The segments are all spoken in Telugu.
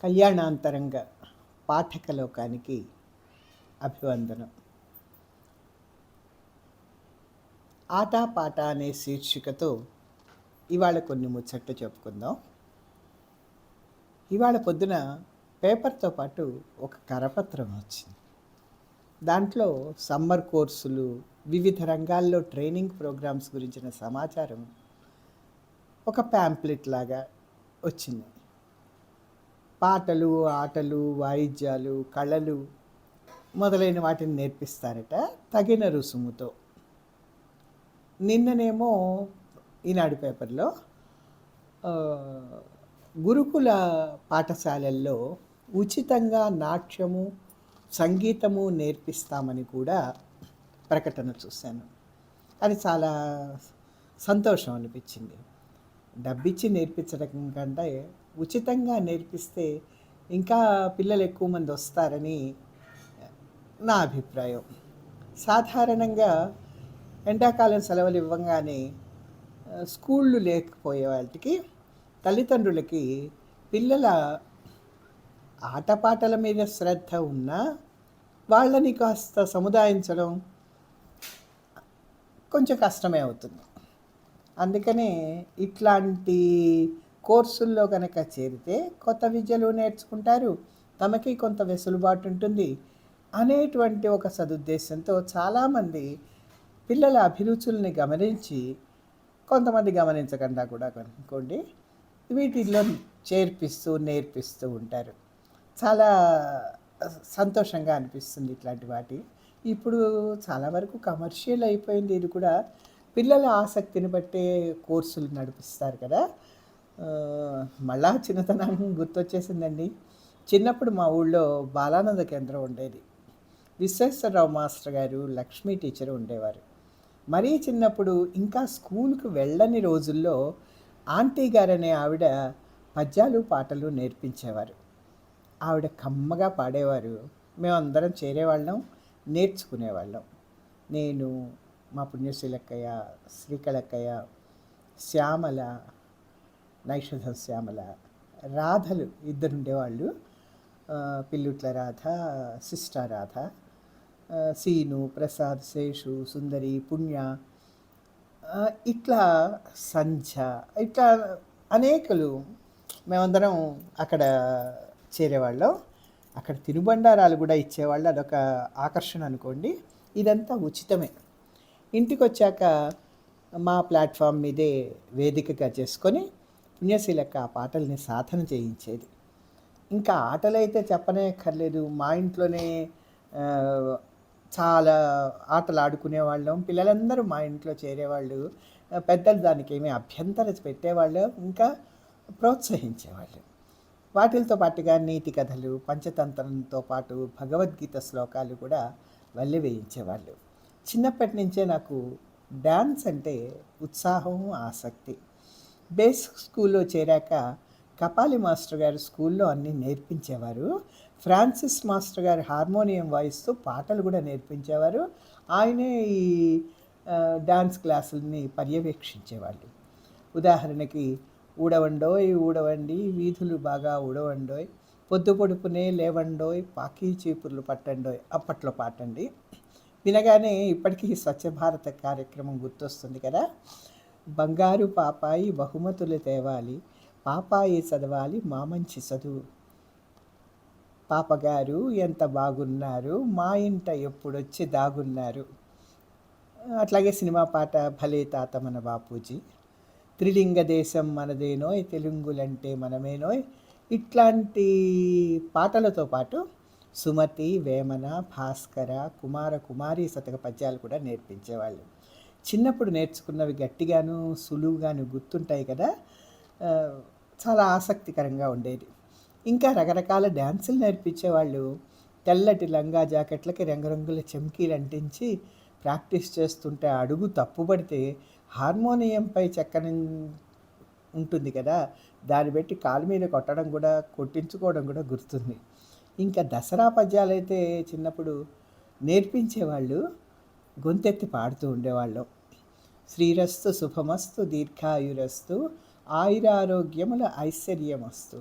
కళ్యాణాంతరంగ పాఠకలోకానికి అభివందనం. ఆటపాట అనే శీర్షికతో ఇవాళ కొన్ని ముచ్చట్లు చెప్పుకుందాం. ఇవాళ పొద్దున పేపర్తో పాటు ఒక కరపత్రం వచ్చింది. దాంట్లో సమ్మర్ కోర్సులు, వివిధ రంగాల్లో ట్రైనింగ్ ప్రోగ్రామ్స్ గురించిన సమాచారం ఒక ప్యాంప్లెట్ లాగా వచ్చింది. పాటలు, ఆటలు, వాయిద్యాలు, కళలు మొదలైన వాటిని నేర్పిస్తారట తగిన రుసుముతో. నిన్ననేమో ఈనాడు పేపర్లో గురుకుల పాఠశాలల్లో ఉచితంగా నాట్యము, సంగీతము నేర్పిస్తామని కూడా ప్రకటన చూశాను. అది చాలా సంతోషం అనిపించింది. డబ్బిచ్చి నేర్పించడం కంటే ఉచితంగా నేర్పిస్తే ఇంకా పిల్లలు ఎక్కువ మంది వస్తారని నా అభిప్రాయం. సాధారణంగా ఎండాకాలం సెలవులు ఇవ్వగానే స్కూళ్ళు లేకపోయే వాటికి తల్లిదండ్రులకి పిల్లల ఆటపాటల మీద శ్రద్ధ ఉన్నా వాళ్ళని కాస్త సముదాయించడం కొంచెం కష్టమే అవుతుంది. అందుకనే ఇట్లాంటి కోర్సుల్లో కనుక చేరితే కొత్త విద్యలు నేర్చుకుంటారు, తమకి కొంత వెసులుబాటు ఉంటుంది అనేటువంటి ఒక సదుద్దేశంతో చాలామంది పిల్లల అభిరుచుల్ని గమనించి, కొంతమంది గమనించకుండా కూడా అనుకోండి, వీటిల్లో నేర్పిస్తూ ఉంటారు. చాలా సంతోషంగా అనిపిస్తుంది ఇట్లాంటి వాటి. ఇప్పుడు చాలా వరకు కమర్షియల్ అయిపోయింది. ఇది కూడా పిల్లల ఆసక్తిని బట్టే కోర్సులు నడిపిస్తారు కదా. మళ్ళా చిన్నతనం గుర్తొచ్చేసిందండి. చిన్నప్పుడు మా ఊళ్ళో బాలానంద కేంద్రం ఉండేది. విశ్వేశ్వరరావు మాస్టర్ గారు, లక్ష్మీ టీచర్ ఉండేవారు. మరీ చిన్నప్పుడు ఇంకా స్కూల్కి వెళ్ళని రోజుల్లో ఆంటీ గారనే ఆవిడ పద్యాలు, పాటలు నేర్పించేవారు. ఆవిడ కమ్మగా పాడేవారు. మేమందరం చేరేవాళ్ళం, నేర్చుకునేవాళ్ళం. నేను, మా పుణ్యశీలక్కయ్య, శ్రీకళక్కయ్య, శ్యామల, నైషధం శ్యామల, రాధలు ఇద్దరు ఉండేవాళ్ళు. పిల్లుట్ల రాధ, సిస్టా రాధ, సీను, ప్రసాద్, శేషు, సుందరి, పుణ్య, ఇట్లా సంధ్య, ఇట్లా అనేకలు మేమందరం అక్కడ చేరేవాళ్ళం. అక్కడ తినుబండారాలు కూడా ఇచ్చేవాళ్ళు. అదొక ఆకర్షణ అనుకోండి. ఇదంతా ఉచితమే. ఇంటికి వచ్చాక మా ప్లాట్ఫామ్ మీదే వేదికగా చేసుకొని పుణ్యశీలక్క ఆ పాటల్ని సాధన చేయించేది. ఇంకా ఆటలైతే చెప్పనేక్కర్లేదు. మా ఇంట్లోనే చాలా ఆటలు ఆడుకునేవాళ్ళం. పిల్లలందరూ మా ఇంట్లో చేరేవాళ్ళు. పెద్దలు దానికి ఏమీ అభ్యంతరం పెట్టేవాళ్ళు, ఇంకా ప్రోత్సహించేవాళ్ళు. వాటితో పాటుగా నీతి కథలు, పంచతంత్రంతో పాటు భగవద్గీత శ్లోకాలు కూడా వల్లి వేయించేవాళ్ళు. చిన్నప్పటి నుంచే నాకు డ్యాన్స్ అంటే ఉత్సాహం, ఆసక్తి. బేసిక్ స్కూల్లో చేరాక కపాలి మాస్టర్ గారు స్కూల్లో అన్నీ నేర్పించేవారు. ఫ్రాన్సిస్ మాస్టర్ గారు హార్మోనియం వాయిస్తూ పాటలు కూడా నేర్పించేవారు. ఆయనే ఈ డాన్స్ క్లాసుల్ని పర్యవేక్షించేవాళ్ళు. ఉదాహరణకి ఊడవండోయ్ ఊడవండి, వీధులు బాగా ఊడవండోయ్, పొద్దు పొడుపునే లేవండోయ్, పాకీ చీపుర్లు పట్టండోయ్, అప్పట్లో పాటండి. వినగానే ఇప్పటికీ స్వచ్ఛ భారత కార్యక్రమం గుర్తొస్తుంది కదా. బంగారు పాపాయి బహుమతులు తేవాలి, పాపాయి చదవాలి మా మంచి చదువు, పాపగారు ఎంత బాగున్నారు, మా ఇంట ఎప్పుడొచ్చి దాగున్నారు. అట్లాగే సినిమా పాట భలే తాత మన బాపూజీ, త్రిలింగ దేశం మనదేనోయ్, తెలుగులంటే మనమేనోయ్, ఇట్లాంటి పాటలతో పాటు సుమతి, వేమన, భాస్కర, కుమార కుమారి శతక పద్యాలు కూడా నేర్పించేవాళ్ళు. చిన్నప్పుడు నేర్చుకున్నవి గట్టిగాను సులువుగాను గుర్తుంటాయి కదా. చాలా ఆసక్తికరంగా ఉండేది. ఇంకా రకరకాల డ్యాన్సులు నేర్పించేవాళ్ళు. తెల్లటి లంగా జాకెట్లకి రంగురంగుల చెమ్కీలు అంటించి ప్రాక్టీస్ చేస్తుంటే అడుగు తప్పుపడితే హార్మోనియంపై చెక్కని ఉంటుంది కదా, దాన్ని పెట్టి కాలు మీద కొట్టించుకోవడం కూడా గుర్తుంది. ఇంకా దసరా పద్యాలు అయితే చిన్నప్పుడు నేర్పించేవాళ్ళు. గొంతెత్తి పాడుతూ ఉండేవాళ్ళం. శ్రీరస్తు శుభమస్తు దీర్ఘాయురస్తు, ఆయురారోగ్యముల ఐశ్వర్యమస్తు,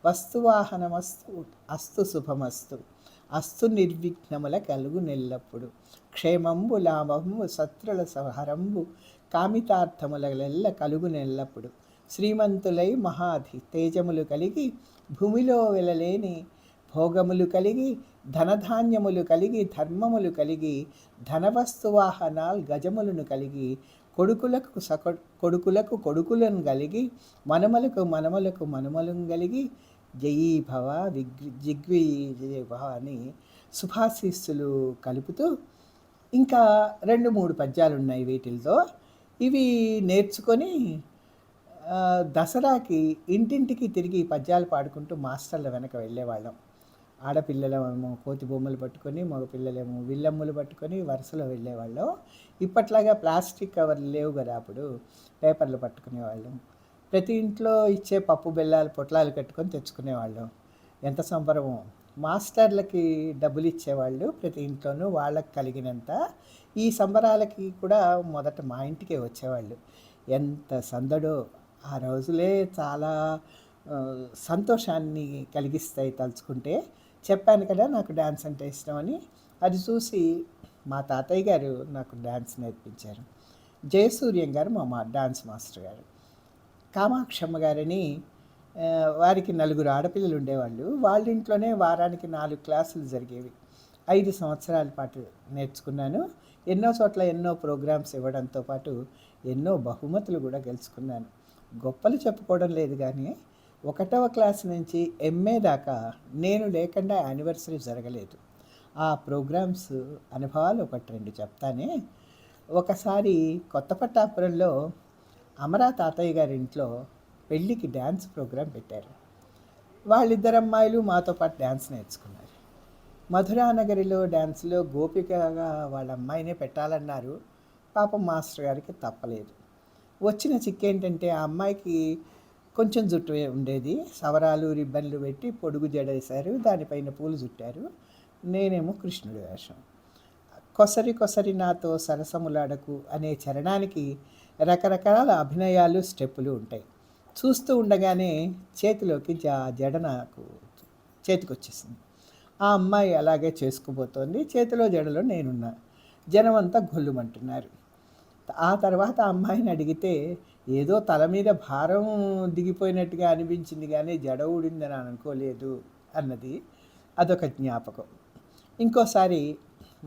వస్తువాహనమస్తు అస్తు శుభమస్తు అస్తు నిర్విఘ్నముల కలుగు నెల్లప్పుడు క్షేమంబు లాభంబు శత్రుల సంహరంబు కామితార్థములెల్ల కలుగు నెల్లప్పుడు శ్రీమంతులై మహాధి తేజములు కలిగి భూమిలో వెలలేని భోగములు కలిగి ధనధాన్యములు కలిగి ధర్మములు కలిగి ధనవస్తువాహనాల్ గజములను కలిగి కొడుకులకు కొడుకులను కలిగి మనుమలకు మనుమలను కలిగి జయీ భవ జిగ్విజయ అని శుభాశీస్సులు కలుపుతూ ఇంకా 2-3 పద్యాలు ఉన్నాయి వీటిల్లో. ఇవి నేర్చుకొని దసరాకి ఇంటింటికి తిరిగి పద్యాలు పాడుకుంటూ మాస్టర్ల వెనక వెళ్ళేవాళ్ళం. ఆడపిల్లలేమో కోతి బొమ్మలు పట్టుకొని, మగపిల్లలేమో విల్లమ్ములు పట్టుకొని వరుసలో వెళ్ళేవాళ్ళం. ఇప్పట్లాగా ప్లాస్టిక్ కవర్లు లేవు కదా, అప్పుడు పేపర్లు పట్టుకునేవాళ్ళం. ప్రతి ఇంట్లో ఇచ్చే పప్పు బెల్లాలు పొట్లాలు కట్టుకొని తెచ్చుకునేవాళ్ళం. ఎంత సంబరమో. మాస్టర్లకి డబ్బులు ఇచ్చేవాళ్ళు ప్రతి ఇంట్లోనూ వాళ్ళకి కలిగినంత. ఈ సంబరాలకి కూడా మొదట మా ఇంటికే వచ్చేవాళ్ళు. ఎంత సందడో. ఆ రోజులే చాలా సంతోషాన్ని కలిగిస్తాయి తలుచుకుంటే. చెప్పాను కదా నాకు డ్యాన్స్ అంటే ఇష్టమని. అది చూసి మా తాతయ్య గారు నాకు డ్యాన్స్ నేర్పించారు. జయసూర్యం గారు మా డ్యాన్స్ మాస్టర్ గారు. కామాక్షమ్మ గారని వారికి 4 ఆడపిల్లలు ఉండేవాళ్ళు. వాళ్ళ ఇంట్లోనే వారానికి 4 క్లాసులు జరిగేవి. 5 సంవత్సరాల పాటు నేర్చుకున్నాను. ఎన్నో చోట్ల ఎన్నో ప్రోగ్రామ్స్ ఇవ్వడంతో పాటు ఎన్నో బహుమతులు కూడా గెలుచుకున్నాను. గొప్పలు చెప్పుకోవడం లేదు కానీ 1వ క్లాస్ నుంచి ఎంఏ దాకా నేను లేకుండా యానివర్సరీ జరగలేదు. ఆ ప్రోగ్రామ్స్ అనుభవాలు 1-2 చెప్తానే. ఒకసారి కొత్త పట్టాపురంలో అమరా తాతయ్య గారి ఇంట్లో పెళ్ళికి డ్యాన్స్ ప్రోగ్రాం పెట్టారు. వాళ్ళిద్దరు అమ్మాయిలు మాతో పాటు డ్యాన్స్ నేర్చుకున్నారు. మధురానగరిలో డ్యాన్స్లో గోపికగా వాళ్ళ అమ్మాయినే పెట్టాలన్నారు. పాపం మాస్టర్ గారికి తప్పలేదు. వచ్చిన చిక్కేంటంటే ఆ అమ్మాయికి కొంచెం జుట్టు ఉండేది. సవరాలు రిబ్బన్లు పెట్టి పొడుగు జడేశారు, దానిపైన పూలు చుట్టారు. నేనేమో కృష్ణుడి వేషం. కొసరి కొసరి నాతో సరసములాడకు అనే చరణానికి రకరకాల అభినయాలు స్టెప్పులు ఉంటాయి. చూస్తూ ఉండగానే చేతిలోకి జడ నాకు చేతికొచ్చేసింది. ఆ అమ్మాయి అలాగే చేసుకుపోతోంది. చేతిలో జడలో నేనున్నా. జనం అంతా గొల్లుమంటున్నారు. ఆ తర్వాత ఆ అమ్మాయిని అడిగితే ఏదో తల మీద భారం దిగిపోయినట్టుగా అనిపించింది కానీ జడ ఊడిందని అనుకోలేదు అన్నది. అదొక జ్ఞాపకం. ఇంకోసారి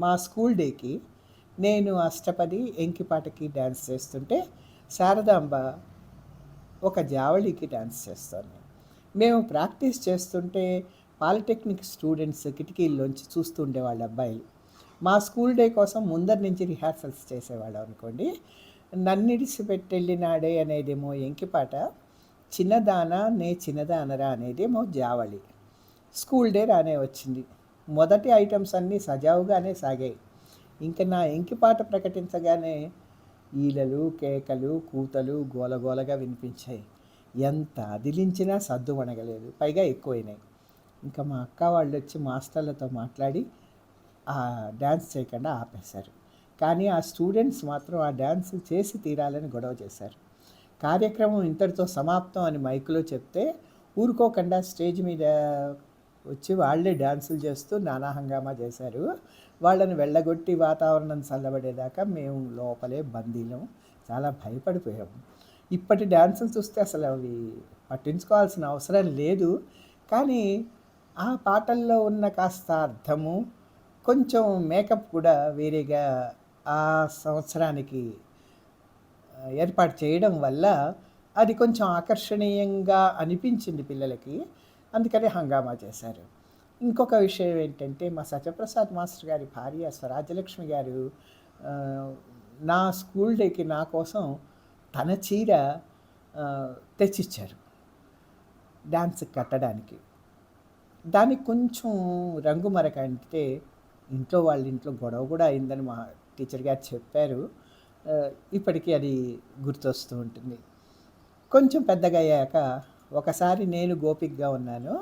మా స్కూల్ డేకి నేను అష్టపది ఎంకిపాటకి డ్యాన్స్ చేస్తుంటే శారదాంబ ఒక జావళికి డ్యాన్స్ చేస్తాను. మేము ప్రాక్టీస్ చేస్తుంటే పాలిటెక్నిక్ స్టూడెంట్స్ కిటికీల్లోంచి చూస్తూ ఉండేవాళ్ళు అబ్బాయిలు. మా స్కూల్ డే కోసం ముందరి నుంచి రిహార్సల్స్ చేసేవాళ్ళం అనుకోండి. నన్నిడిసిపెట్టెళ్ళినాడే అనేదేమో ఎంకిపాట, చిన్నదానా నే చిన్నదానరా అనేదేమో జావళి. స్కూల్ డే రానే వచ్చింది. మొదటి ఐటమ్స్ అన్నీ సజావుగానే సాగాయి. ఇంకా నా ఎంకిపాట ప్రకటించగానే ఈలలు కేకలు కూతలు గోలగోలగా వినిపించాయి. ఎంత అదిలించినా సద్దు వణగలేదు, పైగా ఎక్కువైనాయి. ఇంకా మా అక్క వాళ్ళు వచ్చి మాస్టర్లతో మాట్లాడి ఆ డ్యాన్స్ చేయకుండా ఆపేశారు. కానీ ఆ స్టూడెంట్స్ మాత్రం ఆ డ్యాన్స్ చేసి తీరాలని గొడవ చేశారు. కార్యక్రమం ఇంతటితో సమాప్తం అని మైకులో చెప్తే ఊరుకోకుండా స్టేజ్ మీద వచ్చి వాళ్ళే డ్యాన్సులు చేస్తూ నానా హంగామా చేశారు. వాళ్ళని వెళ్ళగొట్టి వాతావరణం చల్లబడేదాకా మేము లోపలే బందీలం. చాలా భయపడిపోయాము. ఇప్పటి డ్యాన్సులు చూస్తే అసలు అవి పట్టించుకోవాల్సిన అవసరం లేదు. కానీ ఆ పాటల్లో ఉన్న కాస్త అర్థము, కొంచెం మేకప్ కూడా వేరేగా ఆ సంవత్సరానికి ఏర్పాటు చేయడం వల్ల అది కొంచెం ఆకర్షణీయంగా అనిపించింది పిల్లలకి. అందుకని హంగామా చేశారు. ఇంకొక విషయం ఏంటంటే మా సత్యప్రసాద్ మాస్టర్ గారి భార్య స్వరాజ్యలక్ష్మి గారు నా స్కూల్ డేకి నా కోసం తన చీర తెచ్చిచ్చారు డ్యాన్స్ కట్టడానికి. దానికి కొంచెం రంగు మరక అంటే వాళ్ళ ఇంట్లో గొడవ కూడా అయిందని మా టీచర్ గారు చెప్పారు. ఇప్పటికీ అది గుర్తొస్తూ ఉంటుంది. కొంచెం పెద్దగా అయ్యాక ఒకసారి నేను గోపికగా ఉన్నాను.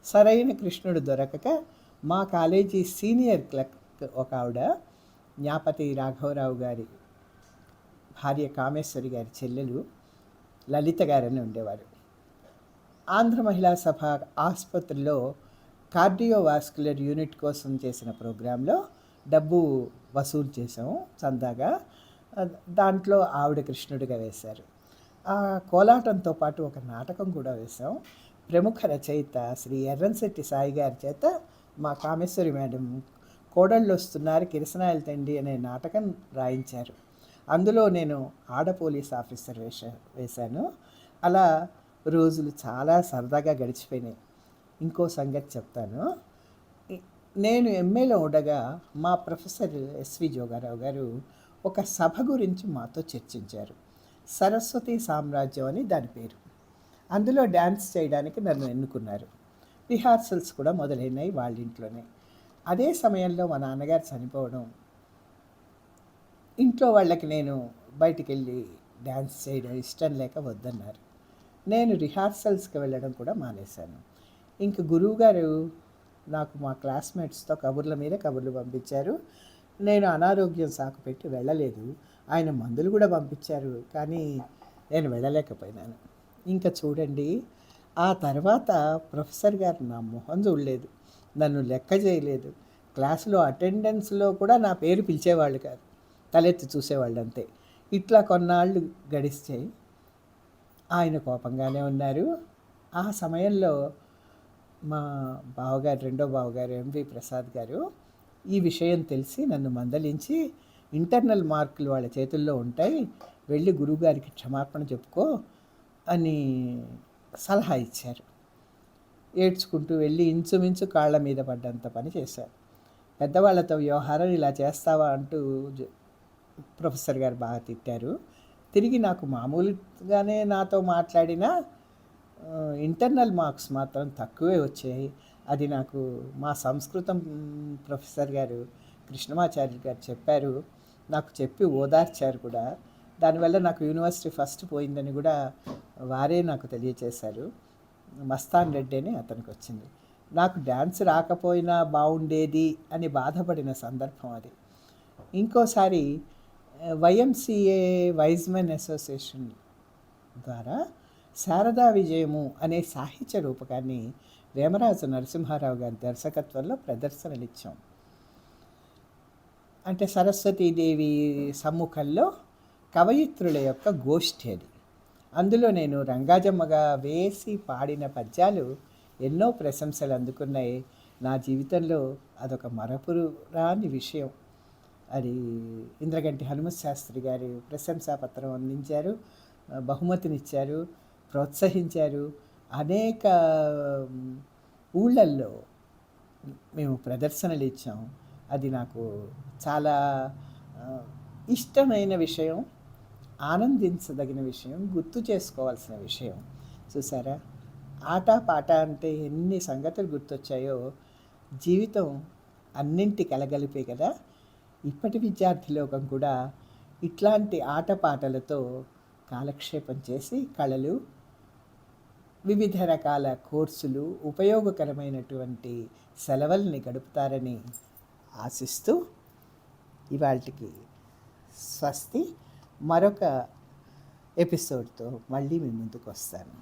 సరైన కృష్ణుడు దొరకక మా కాలేజీ సీనియర్ క్లర్క్ ఒక ఆవిడ, జ్ఞాపతి రాఘవరావు గారి భార్య కామేశ్వరి గారి చెల్లెలు లలిత గారని ఉండేవారు. ఆంధ్ర మహిళా సభ ఆసుపత్రిలో కార్డియోవాస్కులర్ యూనిట్ కోసం చేసిన ప్రోగ్రాంలో డబ్బు వసూలు చేసాము చందాగా. దాంట్లో ఆవిడ కృష్ణుడిగా వేశారు. ఆ కోలాటంతో పాటు ఒక నాటకం కూడా వేశాం. ప్రముఖ రచయిత శ్రీ ఎర్రంశెట్టి సాయి గారి చేత మా కామేశ్వరి మేడం కోడళ్ళు వస్తున్నారు కిరసనాయలు తండి అనే నాటకం రాయించారు. అందులో నేను ఆడ పోలీస్ ఆఫీసర్ వేశాను. అలా రోజులు చాలా సరదాగా గడిచిపోయినాయి. ఇంకో సంగతి చెప్తాను. నేను ఎంఏలో ఉండగా మా ప్రొఫెసర్ ఎస్వి జోగారావు గారు ఒక సభ గురించి మాతో చర్చించారు. సరస్వతి సామ్రాజ్యం అని దాని పేరు. అందులో డ్యాన్స్ చేయడానికి నన్ను ఎన్నుకున్నారు. రిహార్సల్స్ కూడా మొదలైనాయి వాళ్ళ ఇంట్లోనే. అదే సమయంలో మా నాన్నగారు చనిపోవడం, ఇంట్లో వాళ్ళకి నేను బయటికి వెళ్ళి డ్యాన్స్ చేయడం ఇష్టం లేక వద్దన్నారు. నేను రిహార్సల్స్కి వెళ్ళడం కూడా మానేశాను. ఇంక గురువుగారు నాకు మా క్లాస్మేట్స్తో కబుర్ల మీద కబుర్లు పంపించారు. నేను అనారోగ్యం సాకు పెట్టి వెళ్ళలేదు. ఆయన మందులు కూడా పంపించారు, కానీ నేను వెళ్ళలేకపోయినాను. ఇంకా చూడండి, ఆ తర్వాత ప్రొఫెసర్ గారు నా మొహం చూడలేదు, నన్ను లెక్క చేయలేదు. క్లాసులో అటెండెన్స్లో కూడా నా పేరు పిలిచేవాళ్ళు కాదు, తలెత్తి చూసేవాళ్ళు అంతే. ఇట్లా కొన్నాళ్ళు గడిచాయి. ఆయన కోపంగానే ఉన్నారు. ఆ సమయంలో మా బావగారు, రెండో బావగారు ఎంవి ప్రసాద్ గారు ఈ విషయం తెలిసి నన్ను మందలించి, ఇంటర్నల్ మార్కులు వాళ్ళ చేతుల్లో ఉంటాయి, వెళ్ళి గురువుగారికి క్షమాపణ చెప్పుకో అని సలహా ఇచ్చారు. ఏడ్చుకుంటూ వెళ్ళి ఇంచుమించు కాళ్ళ మీద పడ్డంత పని చేశారు. పెద్దవాళ్లతో వ్యవహారం ఇలా చేస్తావా అంటూ ప్రొఫెసర్ గారు బాగా తిట్టారు. తిరిగి నాకు మామూలుగానే నాతో మాట్లాడినా ఇంటర్నల్ మార్క్స్ మాత్రం తక్కువే వచ్చాయి. అది నాకు మా సంస్కృతం ప్రొఫెసర్ గారు కృష్ణమాచార్య గారు చెప్పారు, నాకు చెప్పి ఓదార్చారు కూడా. దానివల్ల నాకు యూనివర్సిటీ ఫస్ట్ పోయిందని కూడా వారే నాకు తెలియచేశారు. మస్తాన్ రెడ్డి అని అతనికి వచ్చింది. నాకు డ్యాన్స్ రాకపోయినా బాగుండేది అని బాధపడిన సందర్భం అది. ఇంకోసారి వైఎంసిఏ వైజ్మెన్ అసోసియేషన్ ద్వారా శారదా విజయము అనే సాహిత్య రూపకాన్ని వేమరాజు నరసింహారావు గారి దర్శకత్వంలో ప్రదర్శనలు ఇచ్చాం. అంటే సరస్వతీదేవి సమ్ముఖంలో కవయిత్రుల యొక్క గోష్ఠి అది. అందులో నేను రంగాజమ్మగా వేసి పాడిన పద్యాలు ఎన్నో ప్రశంసలు అందుకున్నాయి. నా జీవితంలో అదొక మరపురాని విషయం. అది ఇంద్రగంటి హనుమత్ శాస్త్రి గారు ప్రశంసాపత్రం అందించారు, బహుమతినిచ్చారు, ప్రోత్సహించారు. అనేక ఊళ్ళల్లో మేము ప్రదర్శనలు ఇచ్చాం. అది నాకు చాలా ఇష్టమైన విషయం, ఆనందించదగిన విషయం, గుర్తు చేసుకోవాల్సిన విషయం. చూసారా, ఆట పాట అంటే ఎన్ని సంగతులు గుర్తొచ్చాయో. జీవితం అన్నింటి కలగలిపే కదా. ఇప్పటి విద్యార్థి లోకం కూడా ఇట్లాంటి ఆటపాటలతో కాలక్షేపం చేసి కళలు, వివిధ రకాల కోర్సులు, ఉపయోగకరమైనటువంటి సెలవుల్ని గడుపుతారని ఆశిస్తూ ఇవాళకి స్వస్తి. మరొక ఎపిసోడ్తో మళ్ళీ మీ ముందుకు వస్తాను.